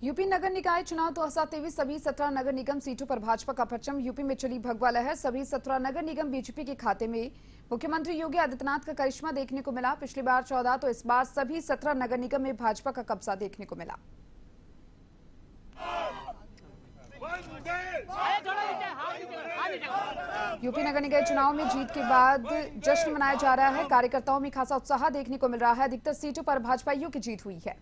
UP नगर निकाय चुनाव 2023 सभी 17 नगर निगम सीटों पर भाजपा का परचम। यूपी में चली भगवा लहर। सभी 17 नगर निगम बीजेपी के खाते में। मुख्यमंत्री योगी आदित्यनाथ का करिश्मा देखने को मिला। पिछली बार 14 तो इस बार सभी 17 नगर निगम में भाजपा का कब्जा देखने को मिला। यूपी नगर निगम चुनाव में जीत के बाद जश्न मनाया जा रहा है। कार्यकर्ताओं में खासा उत्साह देखने को मिल रहा है। अधिकतर सीटों पर भाजपाइयों की जीत हुई है।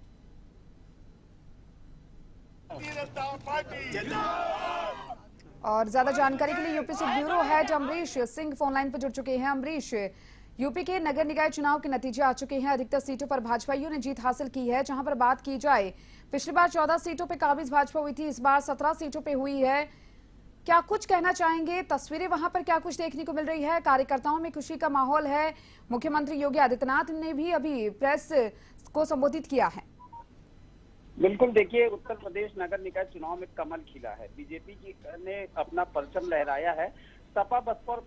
और ज्यादा जानकारी के लिए यूपी से bureau head Amrish Singh phone line पर जुड़ चुके हैं। अमरीश, यूपी के नगर निकाय चुनाव के नतीजे आ चुके हैं। अधिकतर सीटों पर भाजपाइयों ने जीत हासिल की है। जहां पर बात की जाए, पिछली बार 14 सीटों पर काबिज भाजपा हुई थी, इस बार 17 सीटों पर हुई है। क्या कुछ कहना चाहेंगे? तस्वीरें वहां पर क्या कुछ देखने को मिल रही है? कार्यकर्ताओं में खुशी का माहौल है। मुख्यमंत्री योगी आदित्यनाथ ने भी अभी प्रेस को संबोधित किया है। बिल्कुल, देखिए, उत्तर प्रदेश नगर निकाय चुनाव में कमल खिला है। बीजेपी ने अपना परचम लहराया है। सपा बसपा और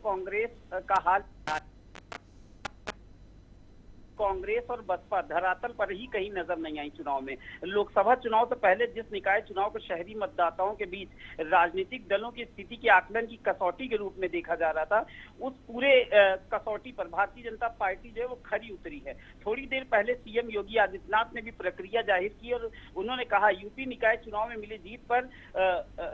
कांग्रेस और बसपा धरातल पर ही कहीं नजर नहीं आई चुनाव में। लोकसभा चुनाव से पहले जिस निकाय चुनाव को शहरी मतदाताओं के बीच राजनीतिक दलों की स्थिति के आकलन की कसौटी के रूप में देखा जा रहा था, उस पूरे कसौटी पर भारतीय जनता पार्टी जो है वो खरी उतरी है। थोड़ी देर पहले सीएम योगी आदित्यनाथ ने भी प्रक्रिया जाहिर की और उन्होंने कहा यूपी निकाय चुनाव में मिली जीत पर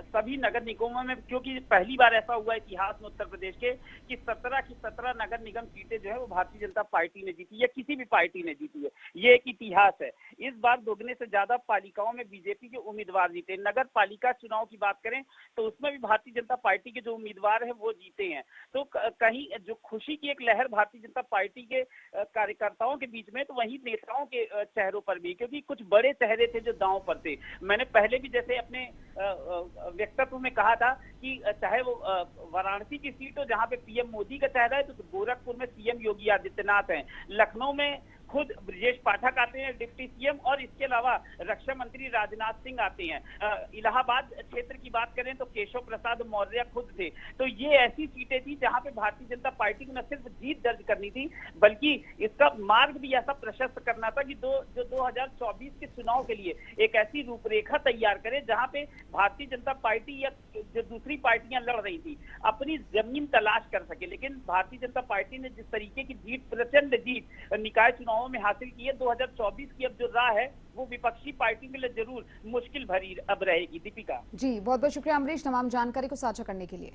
सभी नगर निगमों में, क्योंकि पहली बार ऐसा हुआ इतिहास में उत्तर प्रदेश के कि 17 की 17 नगर निगम सीटें जो है वो भारतीय जनता पार्टी ने जीती या किसी भी पार्टी ने जीती है। ये एक इतिहास है। इस बार दोगुने से ज्यादा पालिकाओं में बीजेपी के उम्मीदवार जीते। नगर पालिका चुनाव की बात करें तो उसमें भी भारतीय जनता पार्टी के जो उम्मीदवार हैं वो जीते हैं। तो कहीं जो खुशी की एक लहर भारतीय जनता पार्टी के कार्यकर्ताओं के बीच में, तो वहीं नेताओं के चेहरों पर भी, क्योंकि कुछ बड़े चेहरे थे जो दांव पर थे। मैंने पहले भी जैसे अपने व्यक्तित्व में कहा था कि चाहे वो वाराणसी की सीट हो जहां पे पीएम मोदी का चेहरा है, तो गोरखपुर में सीएम योगी आदित्यनाथ हैं। लखनऊ में खुद ब्रजेश पाठक आते हैं डिप्टी सीएम, और इसके अलावा रक्षा मंत्री राजनाथ सिंह आते हैं। इलाहाबाद क्षेत्र की बात करें तो केशव प्रसाद मौर्य खुद थे। तो ये ऐसी सीटें थी जहां पे भारतीय जनता पार्टी को न सिर्फ जीत दर्ज करनी थी, बल्कि इसका मार्ग भी ऐसा प्रशस्त करना था कि जो 2024 के चुनाव के लिए एक ऐसी रूपरेखा तैयार करे जहां पे भारतीय जनता पार्टी या जो दूसरी पार्टियां लड़ रही थी अपनी जमीन तलाश कर सके। लेकिन भारतीय जनता पार्टी ने जिस तरीके की जीत, प्रचंड जीत निकाय चुनाव में हासिल की है, 2024 की अब जो राह है वो विपक्षी पार्टी के लिए जरूर मुश्किल भरी अब रहेगी। दीपिका जी, बहुत बहुत शुक्रिया अमरीश तमाम जानकारी को साझा करने के लिए।